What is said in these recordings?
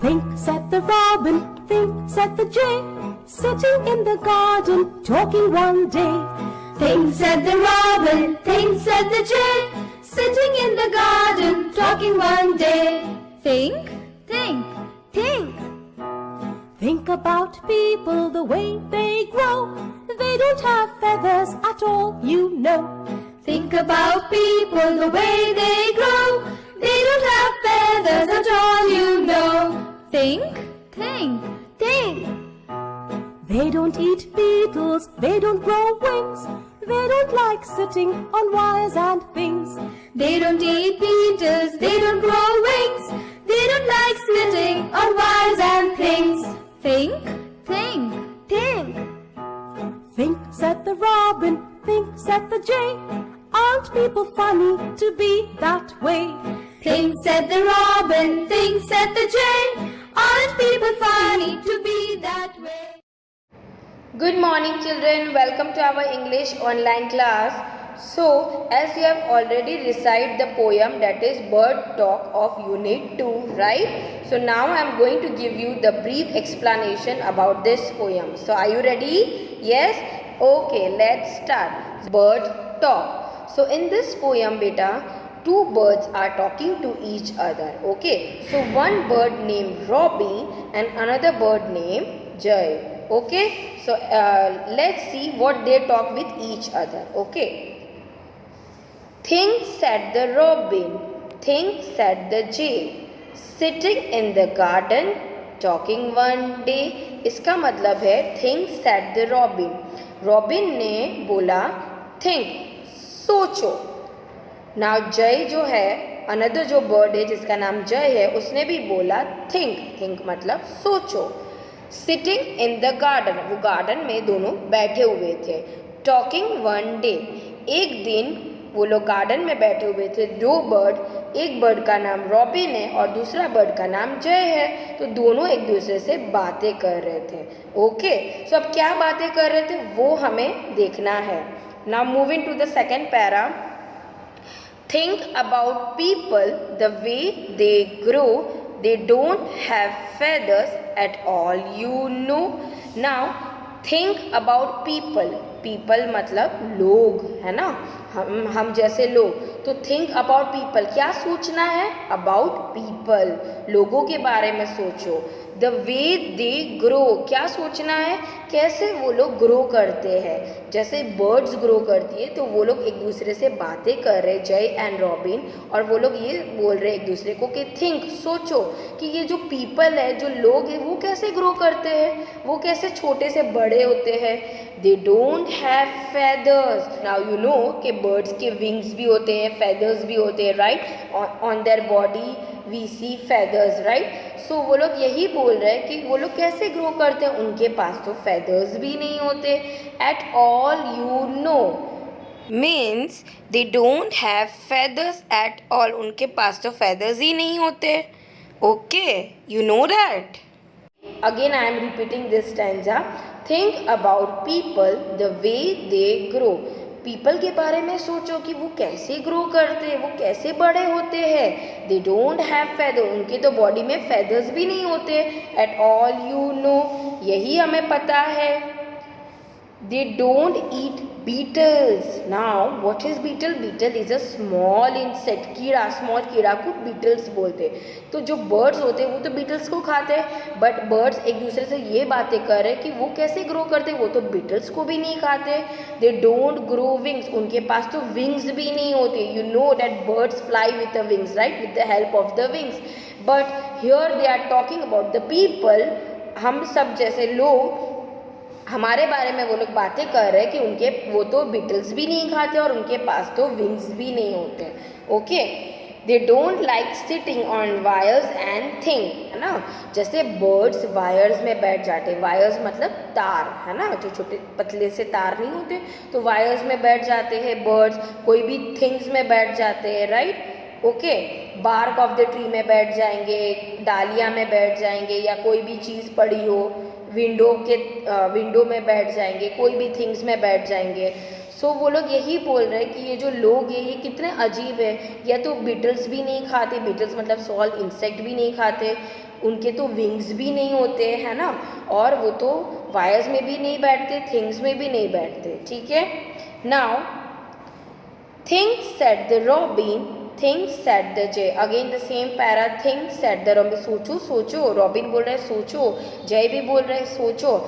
Think, said the robin, think, said the jay, sitting in the garden, talking one day. Think, said the robin, think, said the jay, sitting in the garden, talking one day. Think, think, think. Think about people, the way they grow. They don't have feathers at all, you know. Think about people, the way they grow. They don't have feathers at all, you know. Think, think, think. They don't eat beetles, they don't grow wings. They don't like sitting on wires and things. They don't eat beetles, they don't grow wings. They don't like sitting on wires and things. Think, think, think. Think, said the robin, think, said the jay. Aren't people funny to be that way? Think, said the robin, think, said the jay. Aren't people funny to be that way? Good morning children, welcome to our English online class. So, as you have already recited the poem, that is Bird Talk of Unit 2, right? So now I am going to give you the brief explanation about this poem. So are you ready? Yes? Okay, let's start. Bird Talk. So in this poem, beta, two birds are talking to each other. Okay, so one bird named Robbie and another bird named Jay. Okay, so let's see what they talk with each other. Okay. Think, said the robin, think, said the jay, sitting in the garden, talking one day. इसका मतलब है think, said the robin. Robin ने बोला think, सोचो. Now जय जो है, another जो bird है जिसका नाम जय है, उसने भी बोला think, think मतलब सोचो. Sitting in the garden, वो garden में दोनों बैठे हुए थे. Talking one day, एक दिन वो लोग गार्डन में बैठे हुए थे. दो बर्ड, एक बर्ड का नाम रॉबिन है और दूसरा बर्ड का नाम जय है. तो दोनों एक दूसरे से बातें कर रहे थे. ओके, सो अब क्या बातें कर रहे थे वो हमें देखना है. Now moving to the second para. Think about people the way they grow. They don't have feathers at all, you know. Now, think about people. People मतलब लोग, है ना, हम जैसे लोग. तो think about people, क्या सोचना है? About people, लोगों के बारे में सोचो. The way they grow, क्या सोचना है? कैसे वो लोग ग्रो करते हैं. जैसे बर्ड्स ग्रो करती है तो वो लोग एक दूसरे से बातें कर रहे, जय एंड रॉबिन, और वो लोग ये बोल रहे एक दूसरे को कि थिंक, सोचो कि ये जो पीपल है, जो लोग हैं, वो कैसे ग्रो करते हैं, वो कैसे छोटे से बड़े होते हैं. They don't have feathers. Now you know कि बर्ड्स के विंग्स भी होते हैं, फेदर्स भी होते हैं, right. On their body we see feathers, right. So वो लोग यही बोल रहे हैं कि वो लोग कैसे ग्रो करते हैं. उनके पास तो फेदर्स भी नहीं होते. At all, you know, means they don't have feathers at all. उनके पास तो फेदर्स ही नहीं होते. Okay, you know that. Again I am repeating this stanza. Think about people the way they grow. People के बारे में सोचो कि वो कैसे ग्रो करते हैं, वो कैसे बड़े होते हैं. They don't have feather. उनके तो बॉडी में फेदर्स भी नहीं होते. एट ऑल, यू नो, यही हमें पता है. They don't eat beetles. Now what is beetle? Beetle is a small insect, कीड़ा. स्मॉल कीड़ा को बीटल्स बोलते. तो जो बर्ड्स होते हैं वो तो बीटल्स को खाते हैं, बट बर्ड्स एक दूसरे से ये बातें कर रहे हैं कि वो कैसे ग्रो करते हैं. वो तो बीटल्स को भी नहीं खाते. They don't grow wings. उनके पास तो विंग्स भी नहीं होते. You know that birds fly with the wings, right, with the help of the wings. But here they are talking about the people. हम सब जैसे लोग, हमारे बारे में वो लोग बातें कर रहे हैं कि उनके वो तो बीटल्स भी नहीं खाते और उनके पास तो विंग्स भी नहीं होते. Okay. They don't like sitting on wires and thing, है ना. जैसे बर्ड्स वायर्स में बैठ जाते. वायर्स मतलब तार, है ना, जो छोटे पतले से तार नहीं होते, तो वायर्स में बैठ जाते हैं बर्ड्स. कोई भी थिंग्स में बैठ जाते हैं, right. Okay. Bark of the tree में बैठ जाएंगे, डालिया में बैठ जाएंगे, या कोई भी चीज़ पड़ी हो, विंडो में बैठ जाएंगे, कोई भी थिंग्स में बैठ जाएंगे. सो वो लोग यही बोल रहे हैं कि ये जो लोग हैं ये कितने अजीब है. या तो बीटल्स भी नहीं खाते. बीटल्स मतलब स्मॉल इंसेक्ट भी नहीं खाते. उनके तो विंग्स भी नहीं होते, है ना, और वो तो वायर्स में भी नहीं बैठते, थिंग्स में भी नहीं बैठते, ठीक है। Now things said the robin, things said the jay, again the same para, things said the robin, सोचो सोचो, रॉबिन बोल रहे सोचो, जय भी बोल रहे सोचो।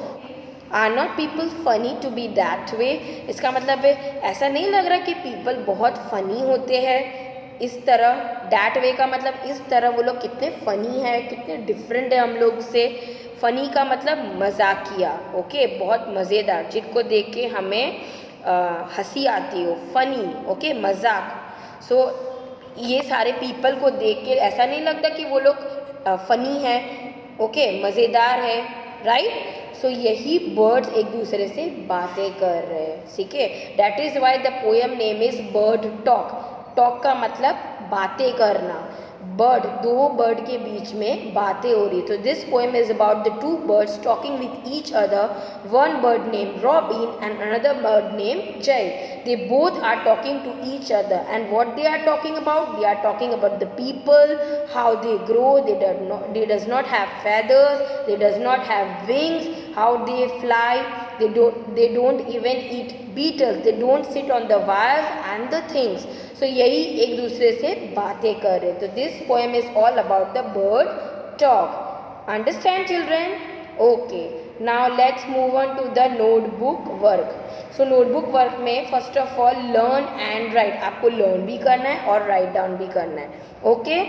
Are not people funny to be that way, इसका मतलब है ऐसा नहीं लग रहा कि पीपल बहुत फ़नी होते हैं इस तरह, दैट वे का मतलब इस तरह, वो लोग कितने फ़नी है, कितने डिफरेंट है हम लोग से। फ़नी का मतलब मजाकिया, ओके, बहुत मज़ेदार, जिनको देख के हमें हंसी आती हो, फ़नी, ओके, मजाक। सो ये सारे पीपल को देख के ऐसा नहीं लगता कि वो लोग फ़नी है, ओके, मज़ेदार है, राइट। सो यही बर्ड्स एक दूसरे से बातें कर रहे हैं, ठीक है। That is why the poem name is bird talk. Talk का मतलब बातें करना, बर्ड, दो बर्ड के बीच में बातें हो रही। तो this poem is about the two birds talking with each other, one bird name robin and another bird name जय। They both are talking to each other, and what they are talking about? They are talking about the people, how they grow. They does not have feathers. They does not have wings. How they fly. They don't even eat beetles. They don't sit on the wires and the things. So यही एक दूसरे से बातें कर रहे. तो this poem is all about the bird talk. Understand, children? Okay. Now let's move on to the notebook work. So notebook work में first of all learn and write. आपको learn भी करना है और write down भी करना है. Okay?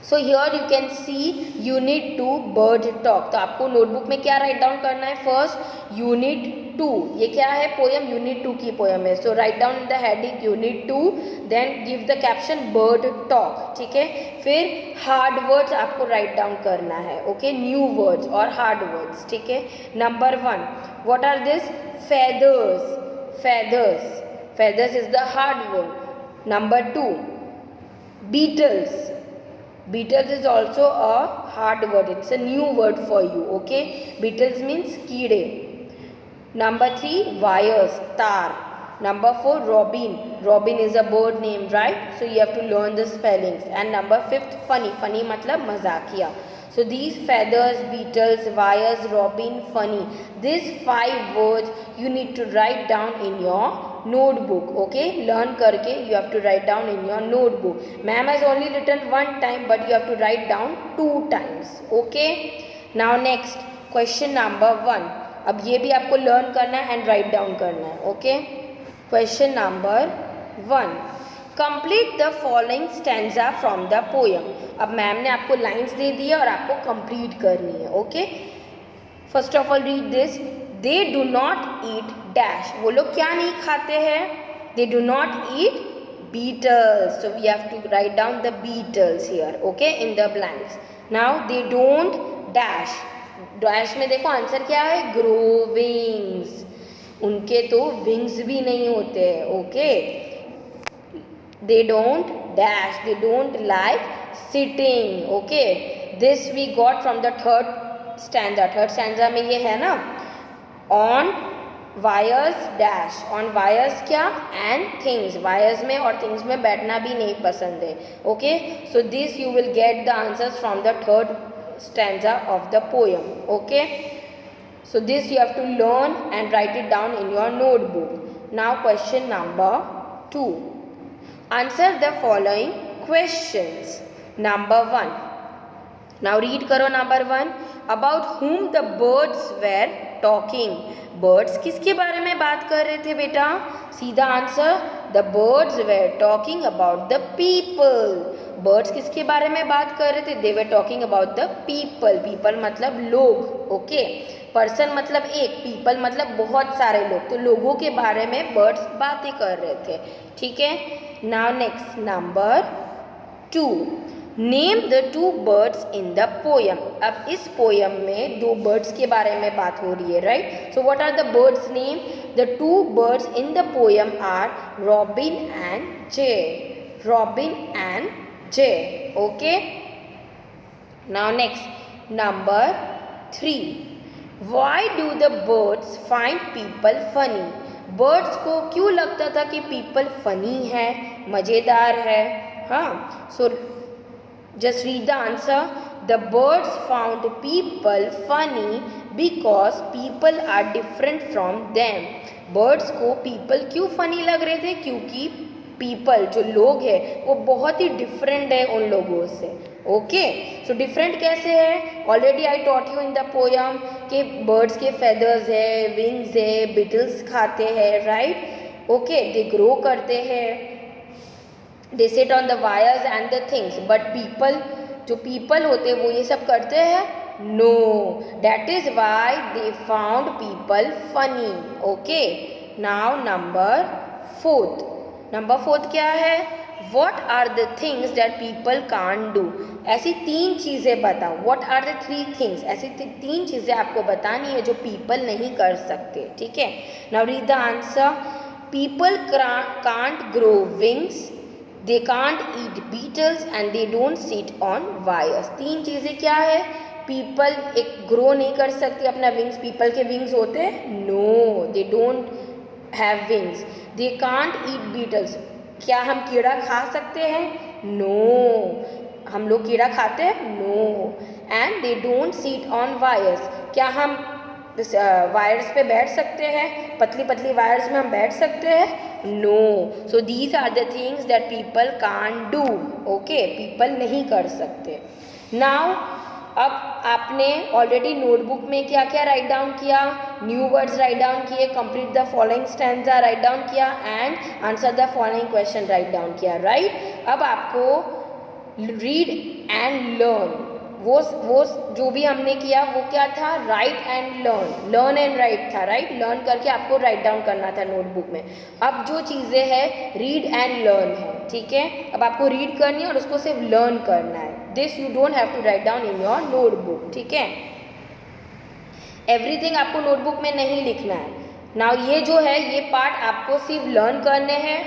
So here you can see unit 2 bird talk. तो आपको notebook में क्या write down करना है? First unit 2. ये क्या है? पोएम unit 2 की पोएम है. So write down in the heading unit 2. Then give the caption bird talk. ठीक है. फिर hard words आपको write down करना है. Okay? New words और hard words. ठीक है. Number 1. What are this? Feathers. Feathers. Feathers is the hard word. Number 2. Beetles. Beetles is also a hard word. It's a new word for you. Okay. Beetles means कीड़े. Number 3. Wires. तार. Number 4. Robin. Robin is a bird name, right? So you have to learn the spellings. And number 5. Funny. Funny मतलब मजाकिया. So these feathers, beetles, wires, robin, funny. These 5 words you need to write down in your notebook. Okay, learn करके you have to write down in your notebook. Ma'am has only written 1 time, but you have to write down 2 times. Okay. Now next question number 1. अब ये भी आपको learn करना है and write down करना है. Okay. Question number 1. Complete the following stanza from the poem. अब ma'am ने आपको लाइन्स दे दी है और आपको कंप्लीट करनी है. Okay. First of all read this. They do not eat dash. वो लोग क्या नहीं खाते हैं? They do not eat beetles. So we have to write down the beetles here. Okay, in the blanks. Now they don't dash. Dash में देखो answer क्या है? Grow wings. उनके तो विंग्स भी नहीं होते हैं. Okay. They don't dash. They don't like sitting. Okay. This we got from the third stanza. Third stanza में ये है ना, on wires dash. On wires क्या? And things. Wires में और things में बैठना भी नहीं पसंद है. Okay. So this you will get the answers from the third stanza of the poem. Okay. So this you have to learn and write it down in your notebook. Now question number 2. Answer the following questions. Number 1. Now read करो number 1. About whom the birds were talking. Birds किसके बारे में बात कर रहे थे बेटा? सीधा answer. The birds were talking about the people. Birds किसके बारे में बात कर रहे थे? They were talking about the people. People मतलब लोग. Okay. पर्सन मतलब एक, पीपल मतलब बहुत सारे लोग. तो लोगों के बारे में बर्ड्स बातें कर रहे थे. ठीक है. Now next number 2. Name the 2 birds in the poem. अब इस पोएम में 2 बर्ड्स के बारे में बात हो रही है, right? So what are the birds name? The 2 birds in the poem are robin and jay. Robin and jay. Okay. Now next number 3. Why do the birds find people funny? बर्ड्स को क्यों लगता था कि पीपल फनी है, मज़ेदार है? हाँ. So just read the answer. The birds found people funny because people are different from them. Birds को पीपल क्यों फनी लग रहे थे? क्योंकि पीपल जो लोग हैं वो बहुत ही डिफरेंट है उन लोगों से। ओके, सो डिफरेंट कैसे है? Already I taught you in the poem कि बर्ड्स के फेदर्स है, विंग्स है, बिटल्स खाते हैं, राइट? ओके, दे ग्रो करते हैं, they sit on the wires and the things, but people, जो पीपल होते हैं वो ये सब करते हैं? No, that is why they found people funny. Okay, now number fourth क्या है? What are the things that people can't do? ऐसी 3 चीज़ें बताओ। What are the 3 things? ऐसी 3 चीज़ें आपको बतानी है जो people नहीं कर सकते, ठीक है? Now read the answer. People can't grow wings, they can't eat beetles and they don't sit on wires. 3 चीज़ें क्या है? People एक grow नहीं कर सकते अपना wings, people के wings होते हैं? No, they don't have wings. They can't eat beetles. क्या हम कीड़ा खा सकते हैं? नो, हम लोग कीड़ा खाते हैं? No. And they don't sit on wires, क्या हम वायर्स पे बैठ सकते हैं? पतली पतली वायर्स में हम बैठ सकते हैं? No. So these are the things that people can't do. Okay, people नहीं कर सकते। नाउ अब आपने ऑलरेडी नोटबुक में क्या क्या राइट डाउन किया? न्यू वर्ड्स राइट डाउन किए, complete the following stanza write down किया and answer the following question write down किया, राइट? अब आपको रीड एंड लर्न, वो जो भी हमने किया वो क्या था? Right and learn and right था, राइट? लर्न करके आपको राइट डाउन करना था नोटबुक में। अब जो चीज़ें हैं रीड एंड लर्न है, ठीक है? अब आपको रीड करनी है और उसको सिर्फ लर्न करना है। This you don't have to write down in your notebook, ठीक है? एवरीथिंग आपको नोटबुक में नहीं लिखना है। नाउ ये जो है ये पार्ट आपको सिर्फ लर्न करने हैं।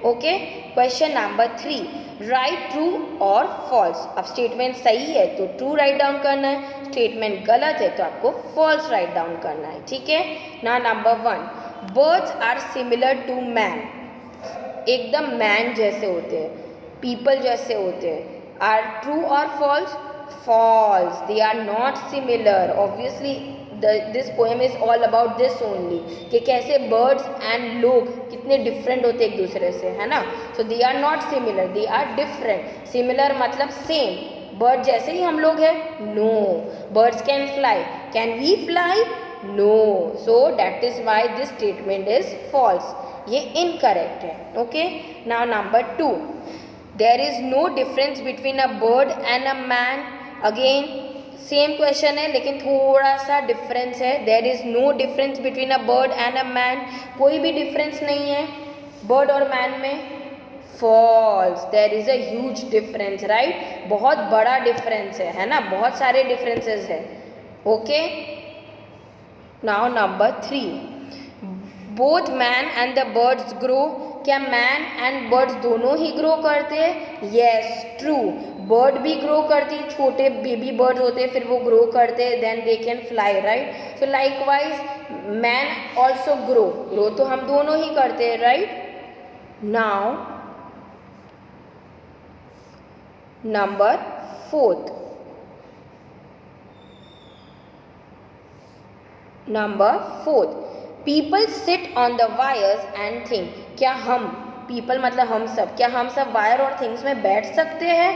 Okay, question number 3, right true और फॉल्स। अब स्टेटमेंट सही है तो ट्रू राइट डाउन करना है, स्टेटमेंट गलत है तो आपको फॉल्स राइट डाउन करना है, ठीक है? ना number 1, birds are similar to man, एकदम मैन जैसे होते हैं, पीपल जैसे होते हैं। आर ट्रू और false? False, they are not similar. Obviously this poem is all about this only कि कैसे बर्ड्स एंड लोग कितने डिफरेंट होते एक दूसरे से, है ना? So they are not similar, they are different. Similar मतलब सेम, बर्ड जैसे ही हम लोग हैं? No. Birds can fly, can we fly? No. So that is why this statement is false, ये इनकरेक्ट है। Okay, now number 2, there is no difference between a bird and a man. Again same question है लेकिन थोड़ा सा difference है। There is no difference between a bird and a man, कोई भी difference नहीं है बर्ड और मैन में। False, there is a huge difference, right? बहुत बड़ा डिफरेंस है ना? बहुत सारे डिफरेंसेस है। Okay, now number 3, both man and the birds grow. क्या मैन एंड बर्ड्स दोनों ही ग्रो करते हैं? Yes, true. बर्ड भी ग्रो करती, छोटे बेबी बर्ड्स होते हैं फिर वो ग्रो करते हैं, then they can fly, right? So likewise man also grow तो हम दोनों ही करते हैं, right? Now number 4, people sit on the wires and think. क्या हम, पीपल मतलब हम सब, क्या हम सब वायर और थिंग्स में बैठ सकते हैं?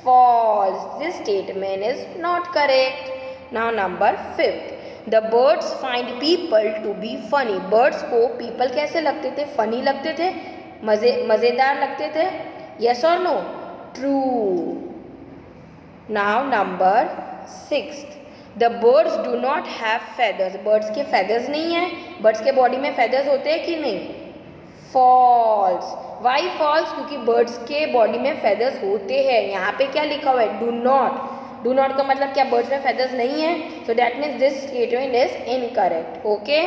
False, this statement is not correct. Now number 5, the birds find people to be funny. Birds को पीपल कैसे लगते थे? फनी लगते थे, मज़ेदार लगते थे? यस और no? True. Now number 6, the birds do not have feathers. Birds के फेदर्स नहीं है। बर्ड्स के बॉडी में फेदर्स होते हैं कि नहीं? फॉल्स। Why false? क्योंकि बर्ड्स के बॉडी में फेदर्स होते हैं। यहाँ पे क्या लिखा हुआ है? Do not. डू नॉट का मतलब क्या बर्ड्स में फेदर्स नहीं है? So that means this statement is incorrect. Okay,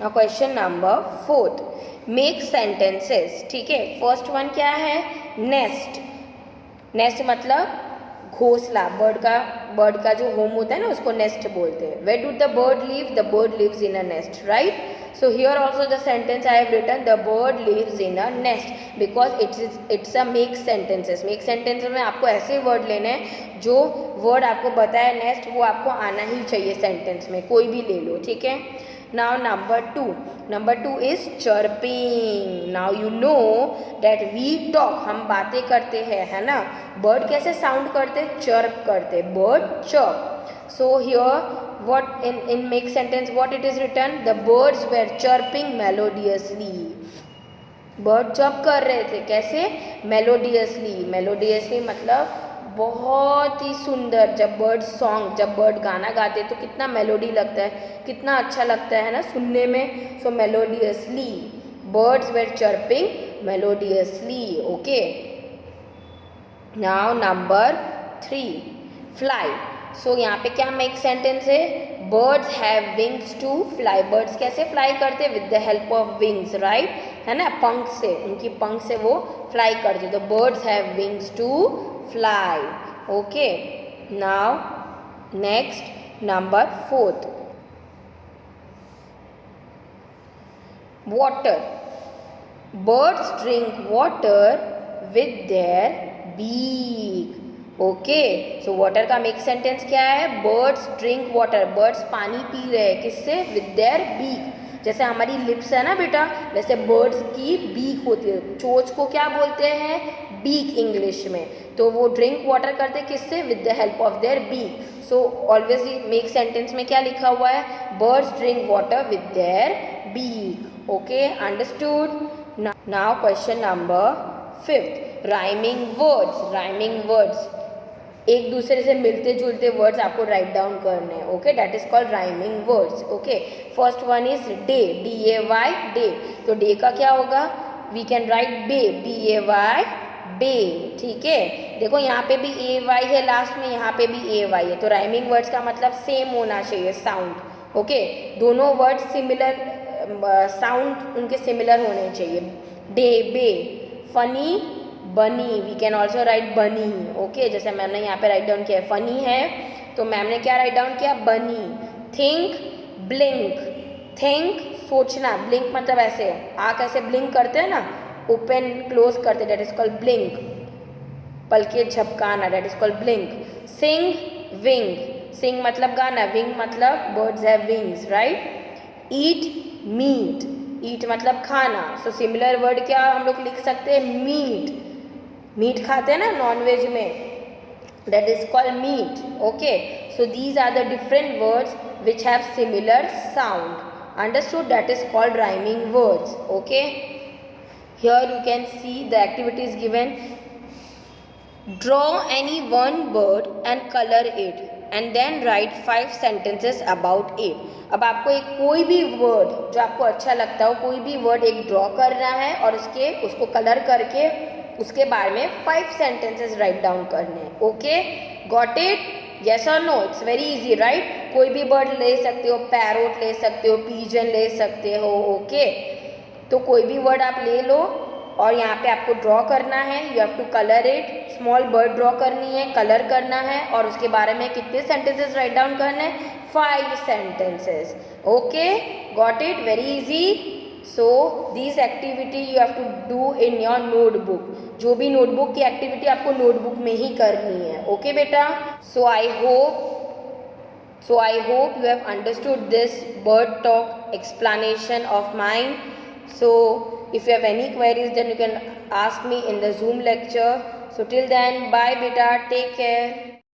now question number 4, make sentences. ठीक है, फर्स्ट वन क्या है? नेस्ट। नेस्ट मतलब घोंसला। बर्ड का जो होम होता है ना उसको नेस्ट बोलते हैं। Where do the bird live? The bird lives in a nest, right? So here also the sentence I have written, the bird lives in a nest, because it's a make sentences. make sentences में आपको ऐसे word लेने हैं जो word आपको बताया nest वो आपको आना ही चाहिए सेंटेंस में, कोई भी ले लो, ठीक है. Now number two is chirping. Now you know that we talk, हम बातें करते हैं, है ना. बर्ड कैसे साउंड करते, चर्प करते, bird chirp. So here what in make sentence what it is written, the birds were chirping melodiously. Bird chirp कर रहे थे, कैसे, मेलोडियसली मतलब बहुत ही सुंदर. जब बर्ड गाना गाते तो कितना मेलोडी लगता है, कितना अच्छा लगता है ना सुनने में. So melodiously, birds were chirping melodiously. Okay. Now number 3, fly. So यहाँ पे क्या मेक सेंटेंस है, birds have wings to fly. Birds कैसे फ्लाई करते, with the help of wings, right, है ना, पंख से, उनकी पंख से वो फ्लाई करते. तो birds have wings to fly. Okay, now next number 4, water. Birds drink water with their beak. Okay, so water का make sentence क्या है, birds drink water. birds पानी पी रहे हैं, किससे, with their beak. जैसे हमारी लिप्स है ना बेटा, वैसे बर्ड्स की बीक होती है. चोंच को क्या बोलते हैं, बीक इंग्लिश में. तो वो ड्रिंक वाटर करते किससे, with the help of their beak. So always make sentence में क्या लिखा हुआ है, birds drink water with their beak. Okay, understood. Now question number 5, rhyming words. एक दूसरे से मिलते जुलते वर्ड्स आपको राइट डाउन करने हैं. Okay, that is called rhyming words. Okay, first one is day, DAY, day. तो डे का क्या होगा, we can write bay, BAY, bay. ठीक है, देखो यहाँ पे भी AY है लास्ट में, यहाँ पे भी AY है. तो राइमिंग वर्ड्स का मतलब सेम होना चाहिए साउंड. ओके, दोनों वर्ड सिमिलर साउंड उनके सिमिलर होने चाहिए. डे, बे. फनी, बनी, वी कैन ऑल्सो राइट बनी. ओके, जैसे मैम ने यहाँ पे राइट डाउन किया है, फनी है तो मैम ने क्या राइट डाउन किया, बनी. Think, blink. थिंक सोचना, ब्लिंक मतलब ऐसे आँख ऐसे ब्लिंक करते हैं ना, ओपन क्लोज करते, डेट इज कॉल्ड ब्लिंक. पलके झपकाना, that is called blink. Sing, wing. Sing मतलब गाना, विंग मतलब birds have wings, right. Eat, meat. Eat मतलब खाना. सो सिमिलर वर्ड क्या हम लोग लिख सकते हैं, मीट. मीट खाते हैं ना नॉन वेज में, that is called meat. Okay, so these are the different words which have similar sound. Understood? That is called rhyming words. Okay, here you can see the activities given. Draw any one bird and color it and then write 5 sentences about it. अब आपको एक कोई भी word जो आपको अच्छा लगता हो, कोई भी वर्ड एक ड्रॉ करना है और उसको कलर करके उसके बारे में 5 sentences राइट डाउन करने हैं. ओके, गॉट इट, यस और no, it's very easy, right. कोई भी बर्ड ले सकते हो, पैरोट ले सकते हो, पीजन ले सकते हो. ओके, तो कोई भी वर्ड आप ले लो और यहाँ पे आपको ड्रॉ करना है. You have to colour it. Small bird draw करनी है, कलर करना है और उसके बारे में कितने सेंटेंसेस राइट डाउन करने हैं, 5 sentences. Okay, got it, very easy. So this activity you have to do in your notebook. जो भी नोटबुक की एक्टिविटी आपको नोटबुक में ही करनी है. ओके बेटा, so I hope you have understood this bird talk explanation of mine. So if you have any queries then you can ask me in the Zoom lecture. So till then, bye beta, take care.